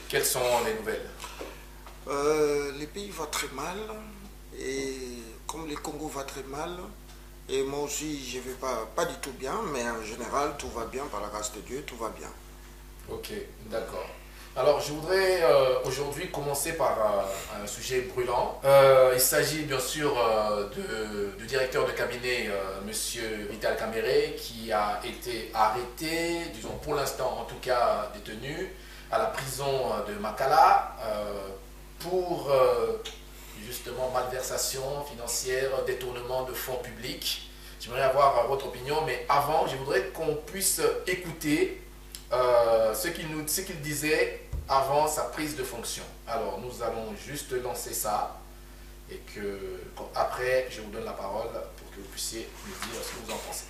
Quelles sont les nouvelles? Les pays vont très mal, et comme le Congo va très mal, et moi aussi je ne vais pas du tout bien, mais en général tout va bien, par la grâce de Dieu, tout va bien. Ok, d'accord. Alors, je voudrais aujourd'hui commencer par un sujet brûlant. Il s'agit bien sûr du directeur de cabinet, Monsieur Vital Kamerhe, qui a été arrêté, disons pour l'instant en tout cas détenu, à la prison de Makala pour justement malversation financière, détournement de fonds publics. J'aimerais avoir votre opinion, mais avant, je voudrais qu'on puisse écouter ce qu'il disait avant sa prise de fonction. Alors, nous allons juste lancer ça et après, je vous donne la parole pour que vous puissiez nous dire ce que vous en pensez.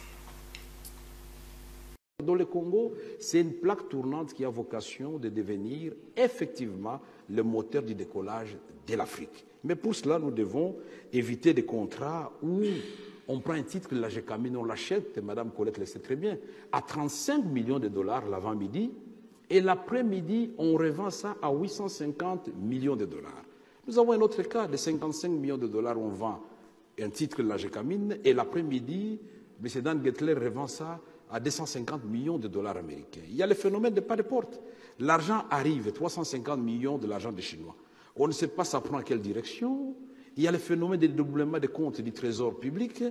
Dans le Congo, c'est une plaque tournante qui a vocation de devenir effectivement le moteur du décollage de l'Afrique. Mais pour cela, nous devons éviter des contrats où on prend un titre, la GECAMINE, on l'achète, Mme Colette le sait très bien, à 35 millions de dollars l'avant-midi, et l'après-midi, on revend ça à 850 millions de dollars. Nous avons un autre cas de 55 millions de dollars, on vend un titre, la GECAMINE, et l'après-midi, M. Dan Gettler revend ça à 250 millions de dollars américains. Il y a le phénomène de pas de porte. L'argent arrive, 350 millions de l'argent des Chinois. On ne sait pas ça prend quelle direction. Il y a le phénomène de doublement des comptes du trésor public,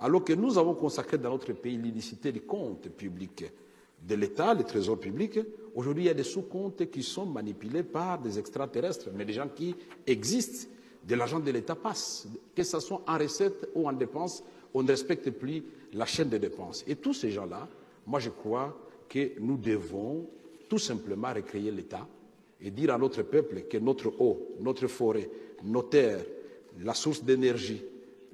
alors que nous avons consacré dans notre pays l'unicité des comptes publics de l'État, le trésor public. Aujourd'hui, il y a des sous-comptes qui sont manipulés par des extraterrestres, mais des gens qui existent. De l'argent de l'État passe, que ce soit en recettes ou en dépenses, on ne respecte plus la chaîne de dépenses. Et tous ces gens-là, moi je crois que nous devons tout simplement recréer l'État et dire à notre peuple que notre eau, notre forêt, nos terres, la source d'énergie,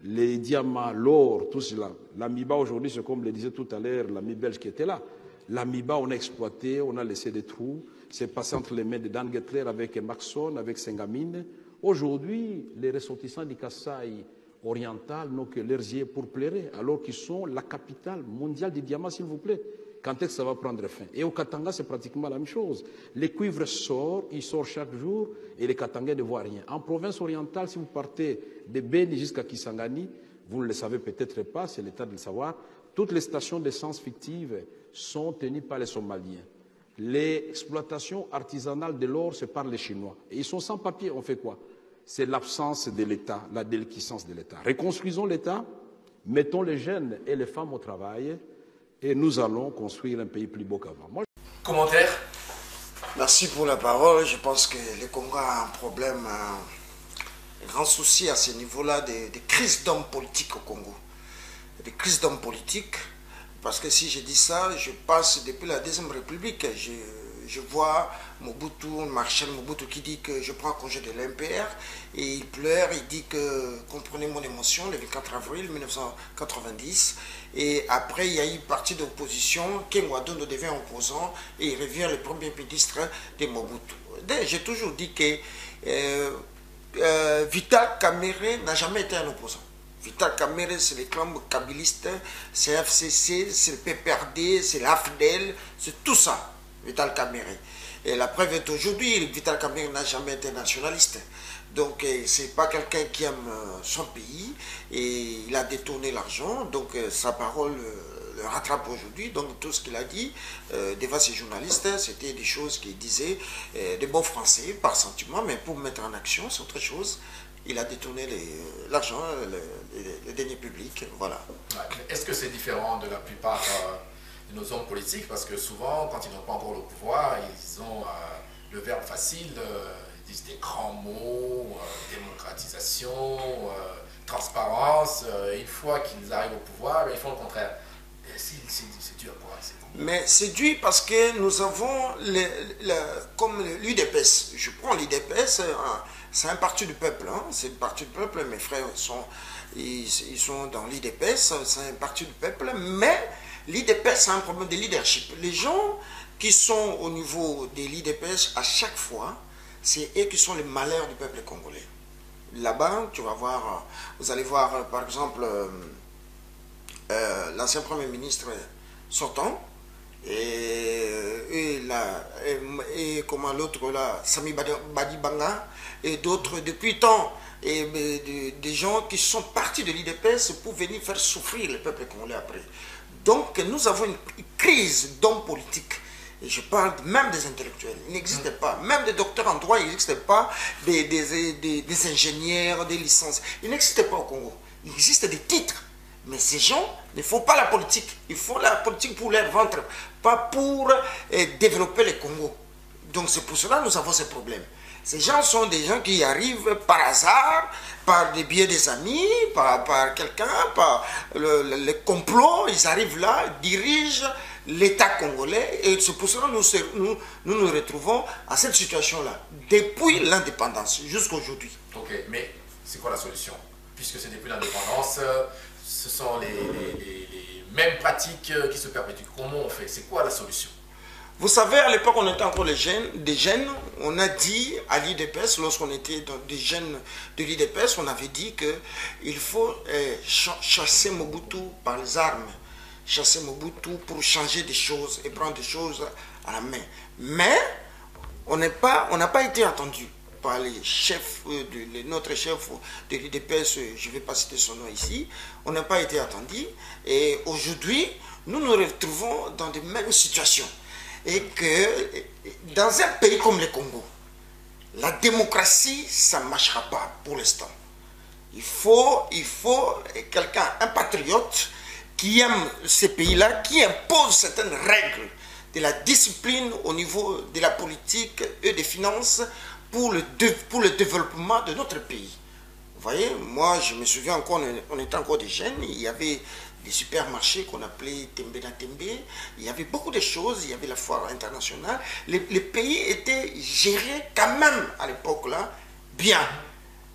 les diamants, l'or, tout cela. L'amiba aujourd'hui, c'est comme le disait tout à l'heure l'ami belge qui était là. L'amiba, on a exploité, on a laissé des trous. C'est passé entre les mains de Dan Gettler avec Maxon, avec Sengamine. Aujourd'hui, les ressortissants du Kasaï oriental n'ont que leurs yeux pour pleurer, alors qu'ils sont la capitale mondiale du diamant, s'il vous plaît. Quand est-ce que ça va prendre fin? Et au Katanga, c'est pratiquement la même chose. Les cuivres sortent, ils sortent chaque jour, et les Katangais ne voient rien. En province orientale, si vous partez de Beni jusqu'à Kisangani, vous ne le savez peut-être pas, c'est l'état de le savoir, toutes les stations d'essence fictives sont tenues par les Somaliens. Les exploitations artisanales de l'or, c'est par les Chinois. Et ils sont sans papier, on fait quoi? C'est l'absence de l'État, la déliquescence de l'État. Reconstruisons l'État, mettons les jeunes et les femmes au travail, et nous allons construire un pays plus beau qu'avant. Commentaire? Merci pour la parole. Je pense que le Congo a un problème, un grand souci à ce niveau-là, des crises d'hommes politiques au Congo. Des crises d'hommes politiques, parce que si je dis ça, je passe depuis la Deuxième République. Je vois Mobutu, Marshal Mobutu qui dit que je prends congé de l'MPR et il pleure, il dit que comprenez mon émotion le 24 avril 1990 et après il y a eu parti d'opposition, Ken Wadondo devient opposant et il revient le premier ministre de Mobutu. J'ai toujours dit que Vital Kamerhe n'a jamais été un opposant. Vital Kamerhe, c'est les clans kabylistes, c'est FCC, c'est le PPRD, c'est l'AFDEL, c'est tout ça. Vital Kamerhe. Et la preuve est aujourd'hui, Vital Kamerhe n'a jamais été nationaliste. Donc, c'est pas quelqu'un qui aime son pays et il a détourné l'argent. Donc, sa parole le rattrape aujourd'hui. Donc, tout ce qu'il a dit devant ses journalistes, c'était des choses qu'il disait de bon français, par sentiment, mais pour mettre en action, c'est autre chose. Il a détourné l'argent, les deniers publics. Voilà. Ouais, est-ce que c'est différent de la plupart de nos hommes politiques, parce que souvent, quand ils n'ont pas encore le pouvoir, ils ont le verbe facile, ils disent des grands mots, démocratisation, transparence. Une fois qu'ils arrivent au pouvoir, ils font le contraire. C'est dur, quoi. Mais c'est dur parce que nous avons, comme l'UDPS, je prends l'UDPS, c'est un parti du peuple, hein, c'est un parti du peuple, mes frères ils sont dans l'UDPS, c'est un parti du peuple, mais l'IDPS, c'est un problème de leadership. Les gens qui sont au niveau de l'IDPS, à chaque fois, c'est eux qui sont les malheurs du peuple congolais. Là-bas, tu vas voir, vous allez voir, par exemple, l'ancien Premier ministre sortant, et comment l'autre là, Sami Badibanga, et d'autres depuis tant, des gens qui sont partis de l'IDPS pour venir faire souffrir le peuple congolais après. Donc nous avons une crise d'hommes politiques. Et je parle même des intellectuels. Il n'existait pas. Même des docteurs en droit, il n'existait pas. Des ingénieurs, des licences. Il n'existait pas au Congo. Il existe des titres. Mais ces gens ne font pas la politique. Ils font la politique pour leur ventre, pas pour développer le Congo. Donc c'est pour cela que nous avons ces problèmes. Ces gens sont des gens qui arrivent par hasard, par des biais des amis, par quelqu'un, par le complot. Ils arrivent là, dirigent l'État congolais, et c'est pour cela que nous retrouvons à cette situation-là, depuis l'indépendance jusqu'à aujourd'hui. Ok, mais c'est quoi la solution? Puisque c'est depuis l'indépendance, ce sont les mêmes pratiques qui se perpétuent. Comment on fait? C'est quoi la solution? Vous savez, à l'époque, on était encore des jeunes, on a dit à l'IDPS, lorsqu'on était des jeunes de l'IDPS, on avait dit qu'il faut chasser Mobutu par les armes. Chasser Mobutu pour changer des choses et prendre des choses à la main. Mais on n'a pas été entendu par les chefs, notre chef de l'IDPS, je ne vais pas citer son nom ici, on n'a pas été entendu. Et aujourd'hui, nous nous retrouvons dans les mêmes situations. Et que dans un pays comme le Congo, la démocratie, ça ne marchera pas pour l'instant. Il faut quelqu'un, un patriote, qui aime ces pays-là, qui impose certaines règles de la discipline au niveau de la politique et des finances pour le développement de notre pays. Vous voyez, moi je me souviens encore, on était encore des jeunes, il y avait des supermarchés qu'on appelait Tembe na Tembe, il y avait beaucoup de choses, il y avait la foire internationale, les pays étaient gérés quand même à l'époque là, bien.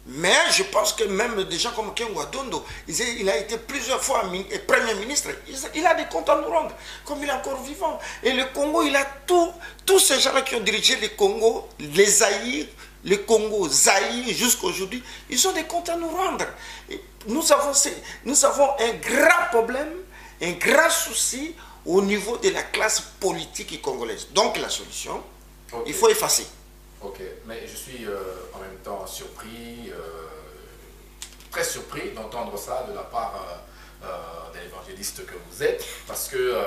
Mais je pense que même des gens comme Ken Wadondo, il a été plusieurs fois Premier ministre, il a des comptes à nous rendre, comme il est encore vivant. Et le Congo, il a tous ces gens-là qui ont dirigé le Congo, les Zaïre, le Congo, Zaïre, jusqu'à aujourd'hui, ils ont des comptes à nous rendre. Et nous avons un grand problème, un grand souci au niveau de la classe politique congolaise. Donc la solution, il faut effacer. Ok, mais je suis en même temps surpris, très surpris d'entendre ça de la part de l'évangéliste que vous êtes, parce que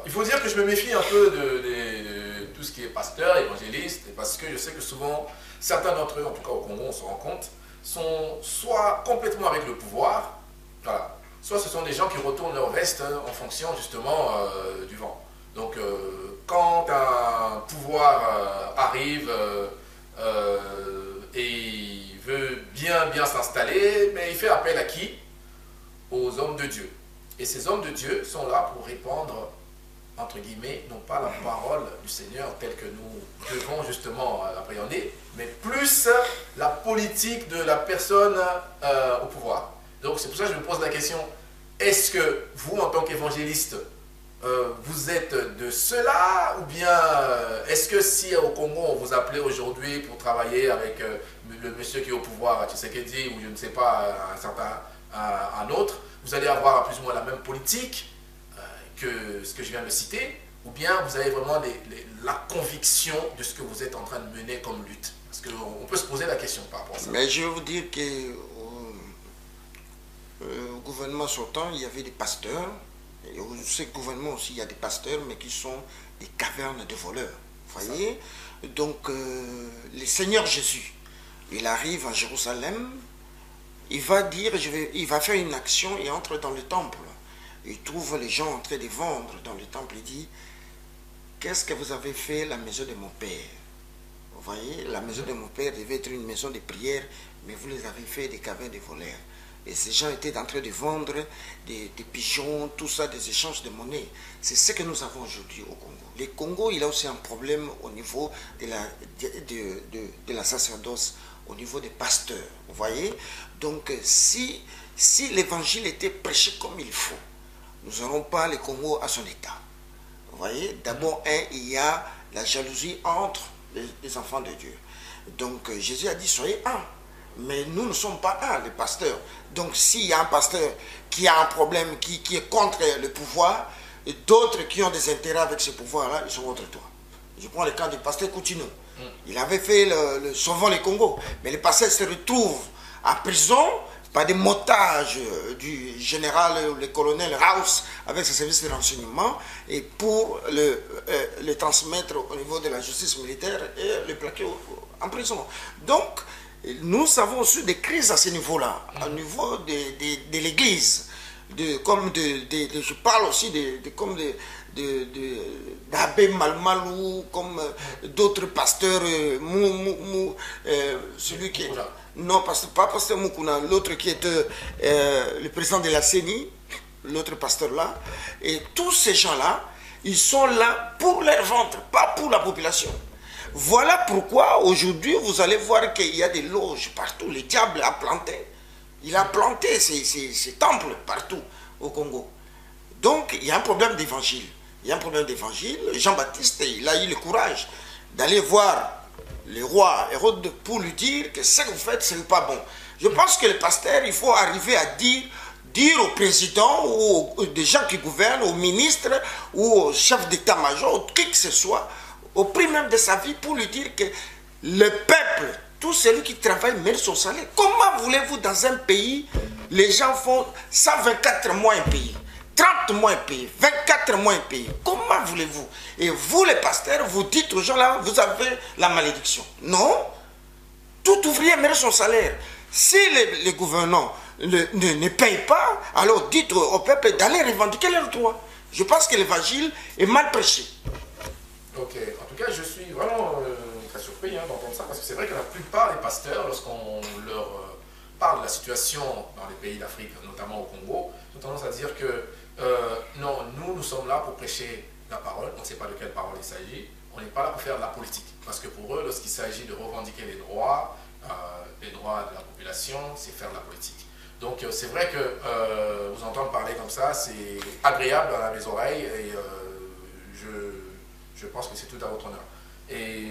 il faut dire que je me méfie un peu de tout ce qui est pasteur, évangéliste, parce que je sais que souvent, certains d'entre eux, en tout cas au Congo, on se rend compte, sont soit complètement avec le pouvoir, voilà, soit ce sont des gens qui retournent leur veste en fonction justement du vent. Donc, quand un pouvoir arrive et il veut bien s'installer, mais il fait appel à qui? Aux hommes de Dieu. Et ces hommes de Dieu sont là pour répandre, entre guillemets, non pas la parole du Seigneur telle que nous devons justement l'appréhender, mais plus la politique de la personne au pouvoir. Donc c'est pour ça que je me pose la question, est-ce que vous, en tant qu'évangéliste, vous êtes de cela, ou bien est-ce que si au Congo on vous appelait aujourd'hui pour travailler avec le monsieur qui est au pouvoir, Tshisekedi, ou je ne sais pas, un autre, vous allez avoir plus ou moins la même politique que ce que je viens de citer, ou bien vous avez vraiment la conviction de ce que vous êtes en train de mener comme lutte? Parce qu'on peut se poser la question par rapport à ça. Mais je vais vous dire qu'au gouvernement sortant, il y avait des pasteurs. Et au gouvernement aussi, il y a des pasteurs, mais qui sont des cavernes de voleurs. Vous voyez? Donc, le Seigneur Jésus, il arrive à Jérusalem, il va dire, il va faire une action, il entre dans le temple. Il trouve les gens en train de vendre dans le temple, il dit, qu'est-ce que vous avez fait la maison de mon père? Vous voyez, la maison de mon père devait être une maison de prière, mais vous les avez fait des cavernes de voleurs. Et ces gens étaient en train de vendre des pigeons, tout ça, des échanges de monnaie. C'est ce que nous avons aujourd'hui au Congo. Le Congo, il a aussi un problème au niveau de la sacerdoce, au niveau des pasteurs. Vous voyez? Donc, si l'évangile était prêché comme il faut, nous n'aurons pas le Congo à son état. Vous voyez? D'abord, il y a la jalousie entre les enfants de Dieu. Donc, Jésus a dit, soyez un. Mais nous ne sommes pas un, les pasteurs. Donc s'il y a un pasteur qui a un problème, qui est contre le pouvoir, et d'autres qui ont des intérêts avec ce pouvoir-là, ils sont contre toi. Je prends le cas du pasteur Coutinho. Il avait fait le Sauvons les Congo. Mais le pasteur se retrouve en prison par des montages du général ou le colonel Raus avec ses services de renseignement et pour le transmettre au niveau de la justice militaire et le plaquer en prison. Donc, nous avons aussi des crises à ce niveau-là, au niveau de l'Église. Je parle aussi d'Abbé Malmalou, comme d'autres pasteurs, celui qui est... Non, pas pasteur Moukouna, l'autre qui est le président de la CENI, l'autre pasteur là. Et tous ces gens-là, ils sont là pour leur ventre, pas pour la population. Voilà pourquoi aujourd'hui, vous allez voir qu'il y a des loges partout. Le diable a planté. Il a planté ses temples partout au Congo. Donc, il y a un problème d'évangile. Il y a un problème d'évangile. Jean-Baptiste, il a eu le courage d'aller voir le roi Hérode pour lui dire que ce que vous faites, ce n'est pas bon. Je pense que le pasteur, il faut arriver à dire au président ou aux des gens qui gouvernent, aux ministres ou au chef d'état-major, qui que ce soit, au prix même de sa vie, pour lui dire que le peuple, tout celui qui travaille mérite son salaire. Comment voulez-vous dans un pays, les gens font 124 mois impayés, 30 mois impayés, 24 mois impayés. Comment voulez-vous? Et vous, les pasteurs, vous dites aux gens là, vous avez la malédiction. Non. Tout ouvrier mérite son salaire. Si les gouvernants ne payent pas, alors dites au peuple d'aller revendiquer leurs droits. Je pense que l'évangile est mal prêché. Ok, en tout cas, je suis vraiment très surpris d'entendre ça, parce que c'est vrai que la plupart des pasteurs, lorsqu'on leur parle de la situation dans les pays d'Afrique, notamment au Congo, ont tendance à dire que non, nous sommes là pour prêcher la parole, on ne sait pas de quelle parole il s'agit, on n'est pas là pour faire de la politique, parce que pour eux, lorsqu'il s'agit de revendiquer les droits de la population, c'est faire de la politique. Donc c'est vrai que vous entendre parler comme ça, c'est agréable à mes oreilles, et je pense que c'est tout à votre honneur. Et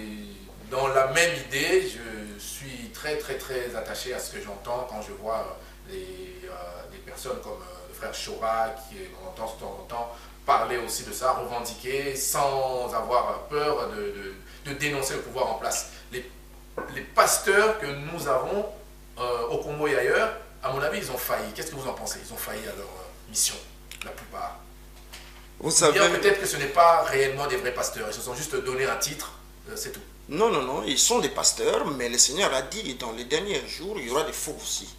dans la même idée, je suis très attaché à ce que j'entends quand je vois des personnes comme le frère Chora, qui on entend de temps en temps parler aussi de ça, revendiquer sans avoir peur de dénoncer le pouvoir en place. Les pasteurs que nous avons au Congo et ailleurs, à mon avis, ils ont failli. Qu'est-ce que vous en pensez? Ils ont failli à leur mission, la plupart. Vous savez, peut-être que ce n'est pas réellement des vrais pasteurs, ils se sont juste donné un titre, c'est tout. Non, ils sont des pasteurs, mais le Seigneur a dit dans les derniers jours, il y aura des faux aussi.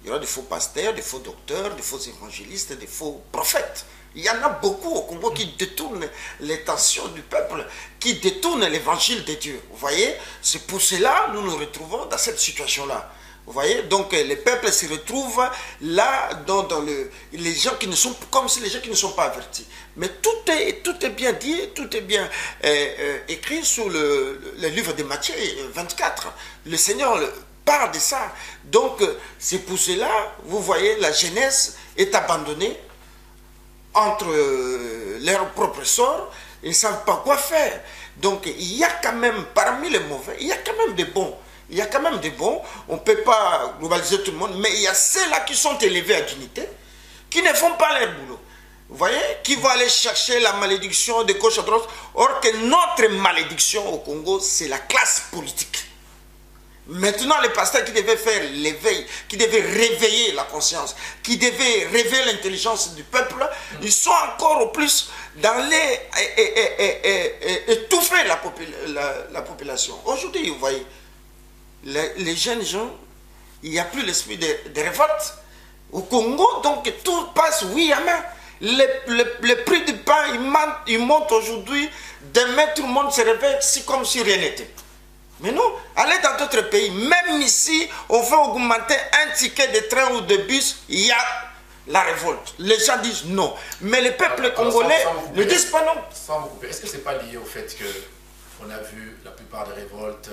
Il y aura des faux pasteurs, des faux docteurs, des faux évangélistes, des faux prophètes. Il y en a beaucoup au Congo qui détournent l'intention du peuple, qui détournent l'évangile de Dieu. Vous voyez, c'est pour cela que nous nous retrouvons dans cette situation-là. Vous voyez, donc les peuples se retrouvent là dans les gens qui ne sont comme si les gens qui ne sont pas avertis. Mais tout est bien dit, tout est bien écrit sous le livre de Matthieu 24. Le Seigneur parle de ça. Donc c'est pour cela, vous voyez, la jeunesse est abandonnée entre leurs propres sorts. Ils ne savent pas quoi faire. Donc il y a quand même, parmi les mauvais, il y a quand même des bons. Il y a quand même des bons, on ne peut pas globaliser tout le monde, mais il y a ceux-là qui sont élevés à dignité, qui ne font pas leur boulot. Vous voyez, qui vont aller chercher la malédiction de gauche à droite, or que notre malédiction au Congo, c'est la classe politique. Maintenant, les pasteurs qui devaient faire l'éveil, qui devaient réveiller la conscience, qui devaient réveiller l'intelligence du peuple, ils sont encore au plus dans étouffer la population. Aujourd'hui, vous voyez, les jeunes gens, il n'y a plus l'esprit de révolte. Au Congo, donc tout passe oui à main. Le prix du pain, il monte aujourd'hui. Demain, tout le monde se réveille comme si rien n'était. Mais non, allez dans d'autres pays. Même ici, on veut augmenter un ticket de train ou de bus. Il y a la révolte. Les gens disent non. Mais les peuples congolais ne disent pas non. Sans vous couper, est-ce que ce n'est pas lié au fait qu'on a vu la plupart des révoltes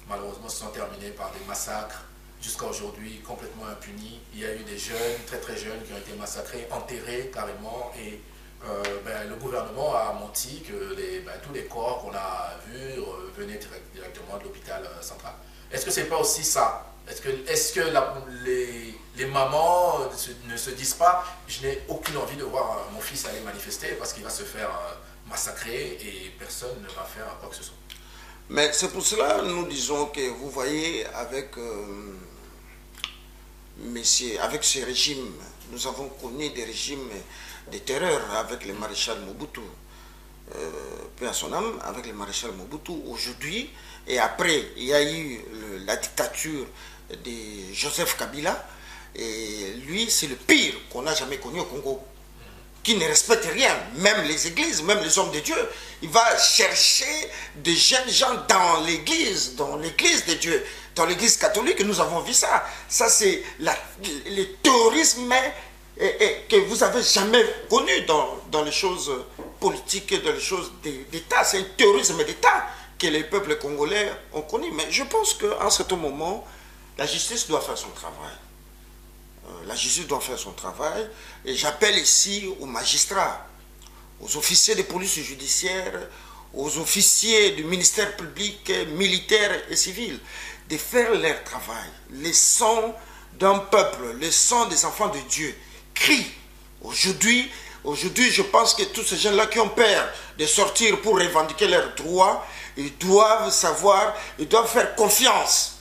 malheureusement se sont terminés par des massacres jusqu'à aujourd'hui, complètement impunis. Il y a eu des jeunes, très jeunes, qui ont été massacrés, enterrés carrément, et le gouvernement a menti que tous les corps qu'on a vus venaient directement de l'hôpital central. Est-ce que c'est pas aussi ça? Est-ce que les mamans ne se disent pas, je n'ai aucune envie de voir mon fils aller manifester parce qu'il va se faire massacrer et personne ne va faire quoi que ce soit? Mais c'est pour cela nous disons que vous voyez avec avec ce régime, nous avons connu des régimes de terreur avec le maréchal Mobutu, paix à son âme, avec le maréchal Mobutu aujourd'hui, et après il y a eu la dictature de Joseph Kabila, et lui c'est le pire qu'on n'a jamais connu au Congo, qui ne respecte rien, même les églises, même les hommes de Dieu. Il va chercher des jeunes gens dans l'église de Dieu, dans l'église catholique, nous avons vu ça. Ça c'est le terrorisme que vous n'avez jamais connu dans les choses politiques, dans les choses d'État. C'est un terrorisme d'État que les peuples congolais ont connu. Mais je pense qu'en ce moment, la justice doit faire son travail. La justice doit faire son travail. Et j'appelle ici aux magistrats, aux officiers de police judiciaire, aux officiers du ministère public, militaire et civil, de faire leur travail. Les sons d'un peuple, les sons des enfants de Dieu crient. Aujourd'hui, je pense que tous ces gens-là qui ont peur de sortir pour revendiquer leurs droits, ils doivent savoir, ils doivent faire confiance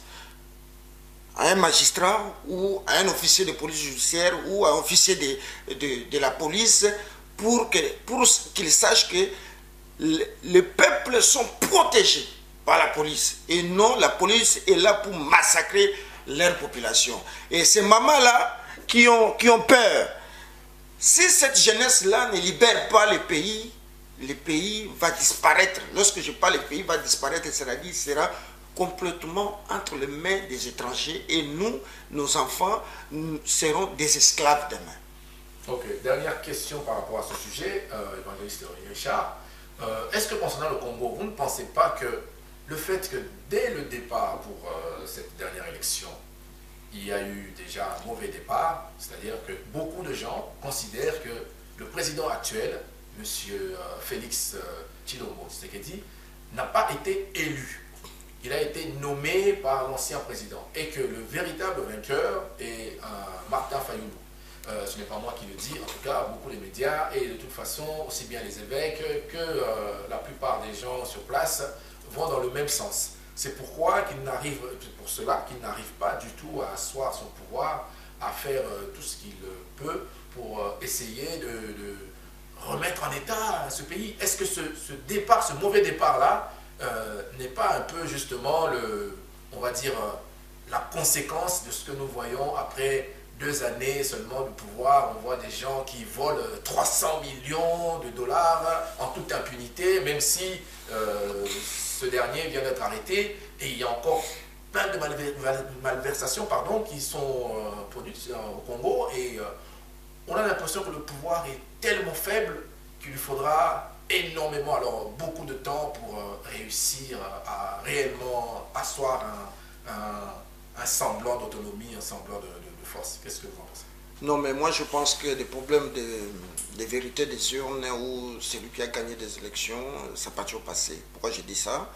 à un magistrat ou à un officier de police judiciaire ou à un officier de la police pour qu'ils sachent que les peuples sont protégés par la police et non la police est là pour massacrer leur population. Et ces mamans-là qui ont peur, si cette jeunesse-là ne libère pas le pays va disparaître. Lorsque je parle, le pays va disparaître, c'est-à-dire il sera complètement entre les mains des étrangers et nous, nos enfants, nous serons des esclaves demain. Ok, dernière question par rapport à ce sujet, évangéliste Richard. Est-ce que concernant le Congo, vous ne pensez pas que le fait que dès le départ pour cette dernière élection, il y a eu déjà un mauvais départ, c'est-à-dire que beaucoup de gens considèrent que le président actuel, M. Félix Tshilombo Tshisekedi, n'a pas été élu. Il a été nommé par l'ancien président et que le véritable vainqueur est Martin Fayulu. Ce n'est pas moi qui le dis, en tout cas beaucoup de médias et de toute façon aussi bien les évêques que la plupart des gens sur place vont dans le même sens. C'est pour cela qu'il n'arrive pas du tout à asseoir son pouvoir, à faire tout ce qu'il peut pour essayer de remettre en état ce pays. Est-ce que ce mauvais départ-là, n'est pas un peu justement on va dire, la conséquence de ce que nous voyons après 2 années seulement de pouvoir? On voit des gens qui volent 300 millions de dollars en toute impunité, même si ce dernier vient d'être arrêté et il y a encore plein de malversations qui sont produites au Congo et on a l'impression que le pouvoir est tellement faible qu'il lui faudra énormément, alors beaucoup de temps pour réussir à réellement asseoir un semblant d'autonomie, un semblant de force. Qu'est-ce que vous en pensez? Non, mais moi je pense que des problèmes de vérité des urnes où celui qui a gagné des élections, ça n'a pas toujours passé. Pourquoi j'ai dit ça?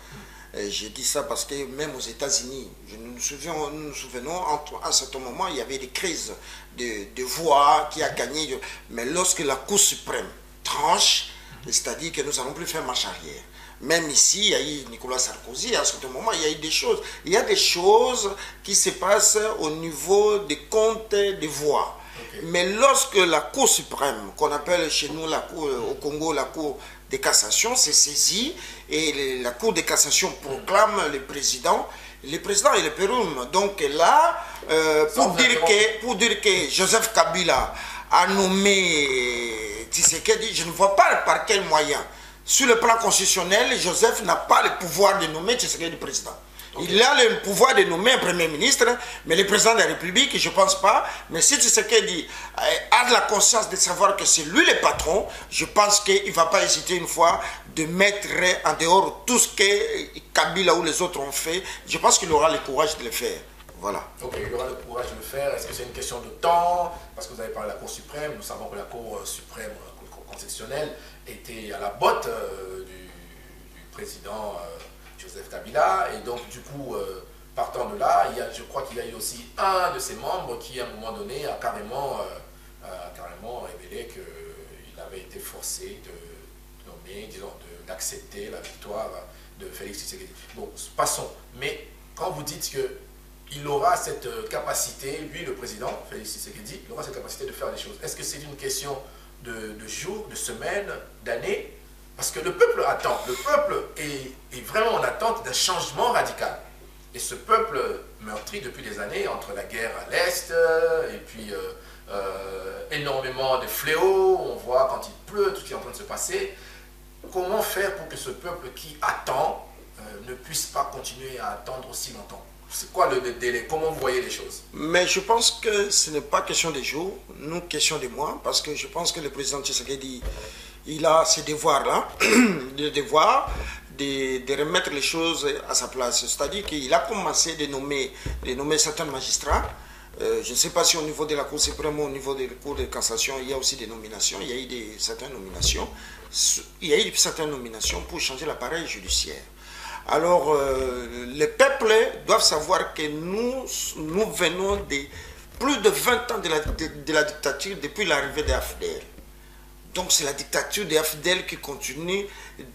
J'ai dit ça parce que même aux États-Unis, nous nous souvenons, à un certain moment, il y avait des crises de voix qui a gagné. Mais lorsque la Cour suprême tranche, c'est-à-dire que nous n'allons plus faire marche arrière. Même ici, il y a eu Nicolas Sarkozy, à un certain moment, il y a eu des choses. Il y a des choses qui se passent au niveau des comptes de voix. Okay. Mais lorsque la Cour suprême, qu'on appelle chez nous la Cour, au Congo la Cour de cassation, s'est saisie et la Cour de cassation proclame le président et le Péroum. Donc là, pour dire que Joseph Kabila a nommé Tshisekedi, je ne vois pas par quel moyen. Sur le plan constitutionnel, Joseph n'a pas le pouvoir de nommer Tshisekedi président. Okay. Il a le pouvoir de nommer un premier ministre, mais le président de la République, je ne pense pas. Mais si Tshisekedi a de la conscience de savoir que c'est lui le patron, je pense qu'il ne va pas hésiter une fois de mettre en dehors tout ce que Kabila ou les autres ont fait. Je pense qu'il aura le courage de le faire. Voilà. Ok, il aura le courage de le faire. Est-ce que c'est une question de temps? Parce que vous avez parlé de la Cour suprême. Nous savons que la Cour suprême transactionnelle était à la botte du président Joseph Kabila. Et donc, du coup, partant de là, je crois qu'il y a eu aussi un de ses membres qui, à un moment donné, a carrément révélé qu'il avait été forcé de nommer, disons, d'accepter la victoire de Félix Tshisekedi. Bon, passons. Mais quand vous dites qu'il aura cette capacité, lui, le président, Félix Tshisekedi, il aura cette capacité de faire des choses. Est-ce que c'est une question de jours, de semaines, d'années? Parce que le peuple attend. Le peuple est vraiment en attente d'un changement radical. Et ce peuple meurtri depuis des années, entre la guerre à l'Est, et puis énormément de fléaux, on voit quand il pleut, tout ce qui est en train de se passer. Comment faire pour que ce peuple qui attend ne puisse pas continuer à attendre aussi longtemps? C'est quoi le délai? Comment vous voyez les choses? Mais je pense que ce n'est pas question des jours, nous question des mois, parce que je pense que le président Tshisekedi, il a ces devoirs-là, le devoir de remettre les choses à sa place. C'est-à-dire qu'il a commencé de nommer certains magistrats. Je ne sais pas si au niveau de la Cour suprême ou au niveau de la Cour de cassation, il y a aussi des nominations. Il y a eu certaines nominations. Il y a eu certaines nominations pour changer l'appareil judiciaire. Alors, les peuples doivent savoir que nous venons de plus de 20 ans de la dictature depuis l'arrivée des AFDL. Donc, c'est la dictature des AFDL qui continue.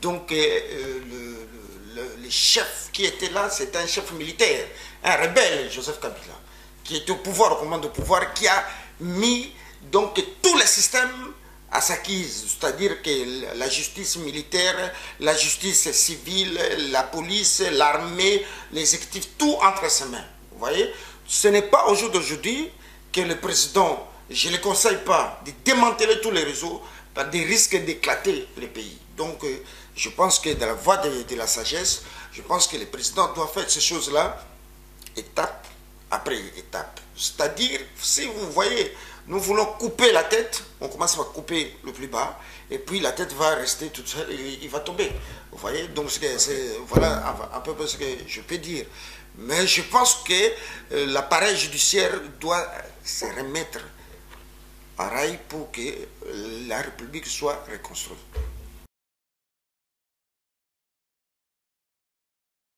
Donc, le chef qui était là, c'était un chef militaire, un rebelle, Joseph Kabila, qui était au pouvoir, au commande au pouvoir, qui a mis donc tous les systèmes à sa guise, c'est-à-dire que la justice militaire, la justice civile, la police, l'armée, l'exécutif, tout entre ses mains. Vous voyez, ce n'est pas au jour d'aujourd'hui que le président, je ne le conseille pas, de démanteler tous les réseaux par des risques d'éclater le pays. Donc, je pense que dans la voie de la sagesse, je pense que le président doit faire ces choses-là étape après étape. C'est-à-dire, si vous voyez, nous voulons couper la tête, on commence par couper le plus bas, et puis la tête va rester toute seule et il va tomber. Vous voyez, donc voilà un peu ce que je peux dire. Mais je pense que l'appareil judiciaire doit se remettre pareil pour que la République soit reconstruite.